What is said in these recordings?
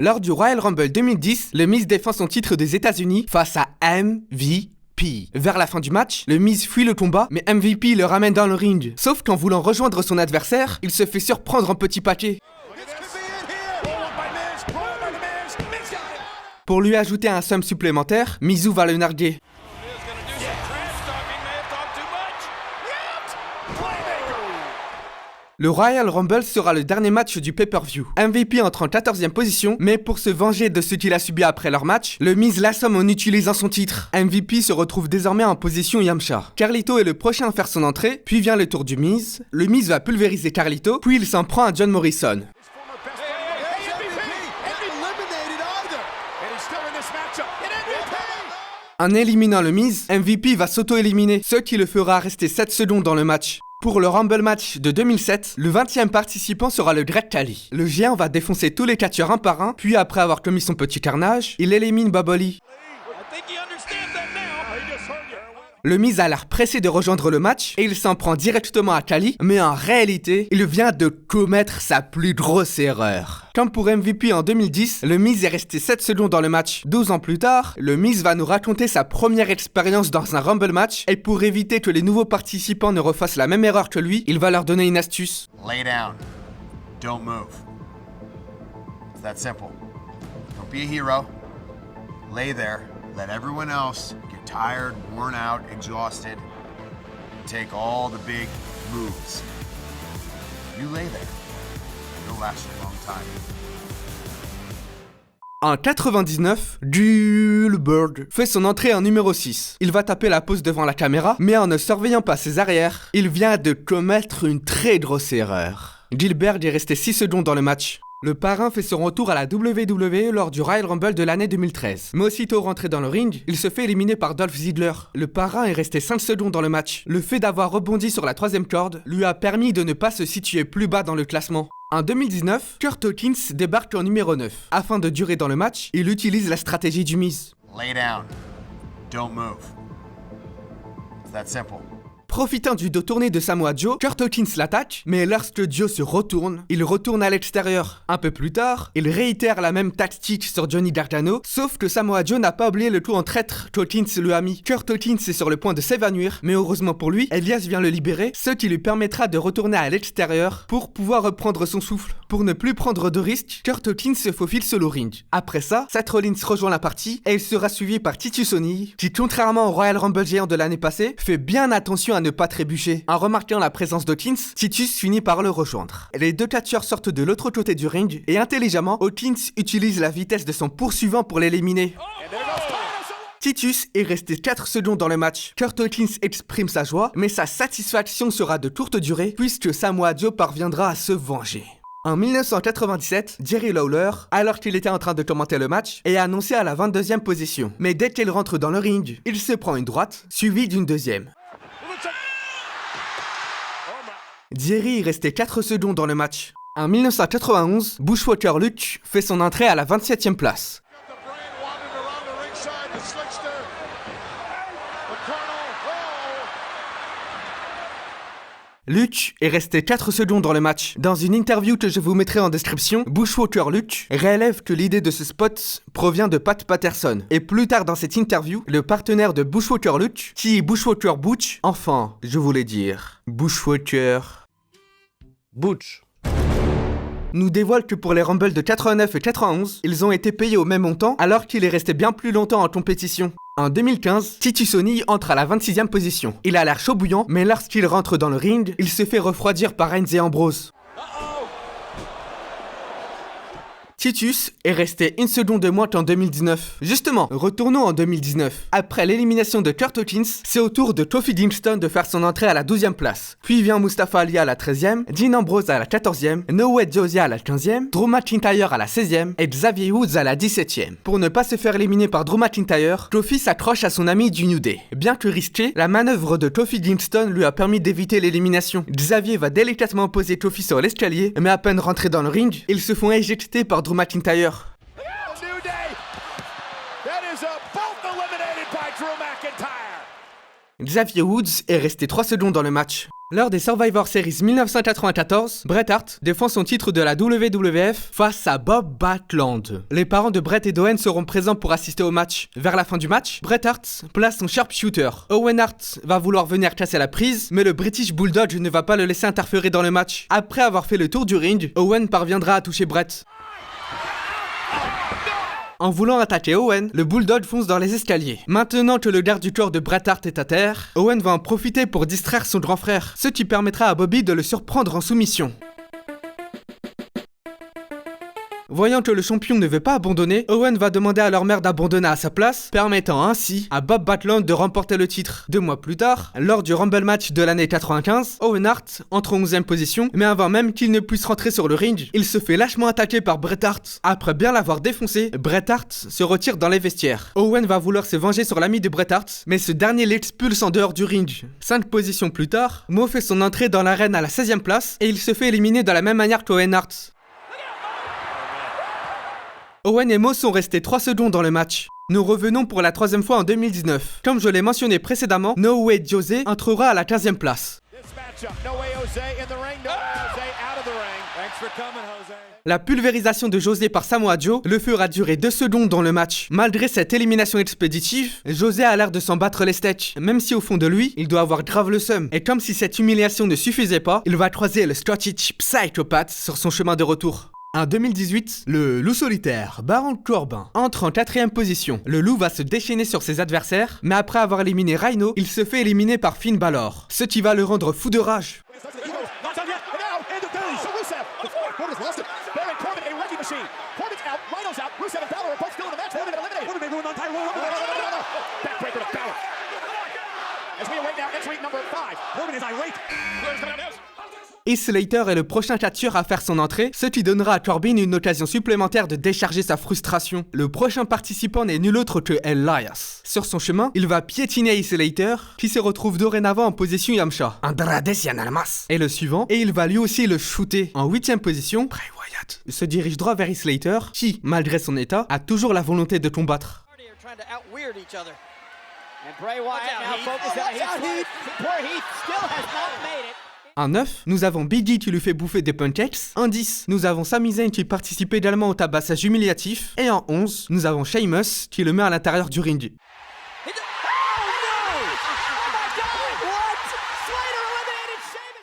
Lors du Royal Rumble 2010, le Miz défend son titre des États-Unis face à MVP. Vers la fin du match, le Miz fuit le combat, mais MVP le ramène dans le ring. Sauf qu'en voulant rejoindre son adversaire, il se fait surprendre en petit paquet. Pour lui ajouter un somme supplémentaire, Mizu va le narguer. Le Royal Rumble sera le dernier match du pay-per-view. MVP entre en 14e position, mais pour se venger de ce qu'il a subi après leur match, le Miz l'assomme en utilisant son titre. MVP se retrouve désormais en position Yamcha. Carlito est le prochain à faire son entrée, puis vient le tour du Miz. Le Miz va pulvériser Carlito, puis il s'en prend à John Morrison. En éliminant le Miz, MVP va s'auto-éliminer, ce qui le fera rester 7 secondes dans le match. Pour le Rumble match de 2007, le 20e participant sera le Great Khali. Le géant va défoncer tous les catcheurs un par un, puis après avoir commis son petit carnage, il élimine Baboli. Le Miz a l'air pressé de rejoindre le match et il s'en prend directement à Khali, mais en réalité, il vient de commettre sa plus grosse erreur. Comme pour MVP en 2010, le Miz est resté 7 secondes dans le match. 12 ans plus tard, le Miz va nous raconter sa première expérience dans un Rumble match et pour éviter que les nouveaux participants ne refassent la même erreur que lui, il va leur donner une astuce. Lay down. Don't move. It's that simple. Don't be a hero. Lay there. Let everyone else get tired, worn out, exhausted. Take all the big moves. You lay there. You'll last a long time. En 99, Gilbert fait son entrée en numéro 6. Il va taper la pose devant la caméra, mais en ne surveillant pas ses arrières, il vient de commettre une très grosse erreur. Gilbert est resté 6 secondes dans le match. Le parrain fait son retour à la WWE lors du Royal Rumble de l'année 2013. Mais aussitôt rentré dans le ring, il se fait éliminer par Dolph Ziggler. Le parrain est resté 5 secondes dans le match. Le fait d'avoir rebondi sur la 3e corde lui a permis de ne pas se situer plus bas dans le classement. En 2019, Kurt Hawkins débarque en numéro 9. Afin de durer dans le match, il utilise la stratégie du Miz. Lay down. Don't move. It's that simple. Profitant du dos tourné de Samoa Joe, Kurt Hawkins l'attaque, mais lorsque Joe se retourne, il retourne à l'extérieur. Un peu plus tard, il réitère la même tactique sur Johnny Gargano, sauf que Samoa Joe n'a pas oublié le coup en traître qu'Hawkins lui a mis. Kurt Hawkins est sur le point de s'évanouir, mais heureusement pour lui, Elias vient le libérer, ce qui lui permettra de retourner à l'extérieur pour pouvoir reprendre son souffle. Pour ne plus prendre de risques, Kurt Hawkins se faufile sur le ring. Après ça, Seth Rollins rejoint la partie et il sera suivi par Titus O'Neil, qui contrairement au Royal Rumble géant de l'année passée, fait bien attention à ne pas trébucher. En remarquant la présence d'Hawkins, Titus finit par le rejoindre. Les deux catcheurs sortent de l'autre côté du ring et intelligemment, Hawkins utilise la vitesse de son poursuivant pour l'éliminer. Titus est resté 4 secondes dans le match. Kurt Hawkins exprime sa joie, mais sa satisfaction sera de courte durée puisque Samoa Joe parviendra à se venger. En 1997, Jerry Lawler, alors qu'il était en train de commenter le match, est annoncé à la 22e position. Mais dès qu'il rentre dans le ring, il se prend une droite, suivie d'une deuxième. Jerry est resté 4 secondes dans le match. En 1991, Bushwhacker Luke fait son entrée à la 27e place. Luke est resté 4 secondes dans le match. Dans une interview que je vous mettrai en description, Bushwhacker Luke relève que l'idée de ce spot provient de Pat Patterson. Et plus tard dans cette interview, le partenaire de Bushwhacker Luke, qui est Bushwhacker Butch, enfin, je voulais dire, Bushwhacker Butch, nous dévoile que pour les Rumble de 89 et 91, ils ont été payés au même montant alors qu'il est resté bien plus longtemps en compétition. En 2015, Titus O'Neil entre à la 26e position. Il a l'air chaud bouillant, mais lorsqu'il rentre dans le ring, il se fait refroidir par Reigns et Ambrose. Titus est resté 1 seconde de moins qu'en 2019. Justement, retournons en 2019. Après l'élimination de Kurt Hawkins, c'est au tour de Kofi Kingston de faire son entrée à la 12e place. Puis vient Mustafa Ali à la 13e, Dean Ambrose à la 14e, No Way Josiah à la 15e, Drew McIntyre à la 16e et Xavier Woods à la 17e. Pour ne pas se faire éliminer par Drew McIntyre, Kofi s'accroche à son ami du New Day. Bien que risqué, la manœuvre de Kofi Kingston lui a permis d'éviter l'élimination. Xavier va délicatement poser Kofi sur l'escalier, mais à peine rentré dans le ring, ils se font éjecter par Drew McIntyre. Xavier Woods est resté 3 secondes dans le match. Lors des Survivor Series 1994, Bret Hart défend son titre de la WWF face à Bob Backlund. Les parents de Bret et d'Owen seront présents pour assister au match. Vers la fin du match, Bret Hart place son sharpshooter. Owen Hart va vouloir venir casser la prise, mais le British Bulldog ne va pas le laisser interférer dans le match. Après avoir fait le tour du ring, Owen parviendra à toucher Bret. En voulant attaquer Owen, le Bulldog fonce dans les escaliers. Maintenant que le garde du corps de Bret Hart est à terre, Owen va en profiter pour distraire son grand frère, ce qui permettra à Bobby de le surprendre en soumission. Voyant que le champion ne veut pas abandonner, Owen va demander à leur mère d'abandonner à sa place, permettant ainsi à Bob Backlund de remporter le titre. 2 mois plus tard, lors du Rumble match de l'année 95, Owen Hart entre en 11e position, mais avant même qu'il ne puisse rentrer sur le ring, il se fait lâchement attaquer par Bret Hart. Après bien l'avoir défoncé, Bret Hart se retire dans les vestiaires. Owen va vouloir se venger sur l'ami de Bret Hart, mais ce dernier l'expulse en dehors du ring. 5 positions plus tard, Mo fait son entrée dans l'arène à la 16e place, et il se fait éliminer de la même manière qu'Owen Hart. Owen et Mo sont restés 3 secondes dans le match. Nous revenons pour la 3e fois en 2019. Comme je l'ai mentionné précédemment, No Way Jose entrera à la 15e place. La pulvérisation de José par Samoa Joe le fera durer 2 secondes dans le match. Malgré cette élimination expéditive, José a l'air de s'en battre les steaks, même si au fond de lui, il doit avoir grave le seum. Et comme si cette humiliation ne suffisait pas, il va croiser le Scottish Psychopath sur son chemin de retour. En 2018, le loup solitaire, Baron Corbin, entre en 4e position. Le loup va se déchaîner sur ses adversaires, mais après avoir éliminé Rhino, il se fait éliminer par Finn Balor, ce qui va le rendre fou de rage. Heath Slater est le prochain catcheur à faire son entrée, ce qui donnera à Corbin une occasion supplémentaire de décharger sa frustration. Le prochain participant n'est nul autre que Elias. Sur son chemin, il va piétiner Heath Slater, qui se retrouve dorénavant en position Yamcha. Andrade Cien est le suivant, et il va lui aussi le shooter. En 8e position, Bray Wyatt se dirige droit vers Heath Slater, qui, malgré son état, a toujours la volonté de combattre. En 9, nous avons Big E qui lui fait bouffer des pancakes. En 10, nous avons Sami Zayn qui participe également au tabassage humiliatif. Et en 11, nous avons Sheamus qui le met à l'intérieur du ring.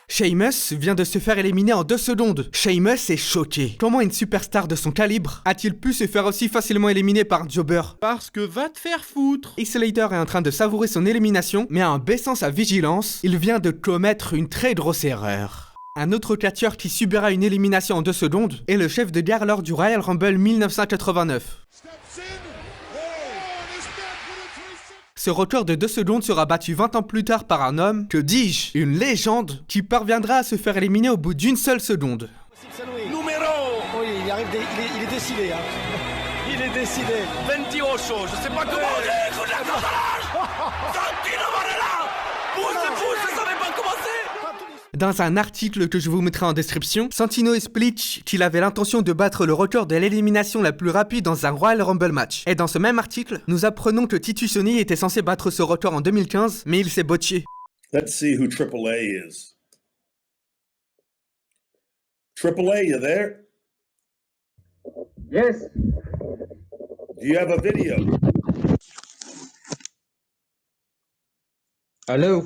Sheamus vient de se faire éliminer en 2 secondes. Sheamus est choqué. Comment une superstar de son calibre a-t-il pu se faire aussi facilement éliminer par un jobber? Parce que va te faire foutre. Heath Slater est en train de savourer son élimination, mais en baissant sa vigilance, il vient de commettre une très grosse erreur. Un autre catcheur qui subira une élimination en 2 secondes est le chef de gare lors du Royal Rumble 1989. Ce record de 2 secondes sera battu 20 ans plus tard par un homme, que dis-je, une légende, qui parviendra à se faire éliminer au bout d'une seule seconde. Numéro. Oui, il est décidé. Hein. Il est décidé. 28, je sais pas comment on dit, coup de la consolage. Santino Marella. Pousse, ça n'est pas commencé. Dans un article que je vous mettrai en description, Santino explique qu'il avait l'intention de battre le record de l'élimination la plus rapide dans un Royal Rumble match. Et dans ce même article, nous apprenons que Titus O'Neil était censé battre ce record en 2015, mais il s'est botché. Let's see who AAA is. AAA, you there? Yes. Do you have a video? Hello.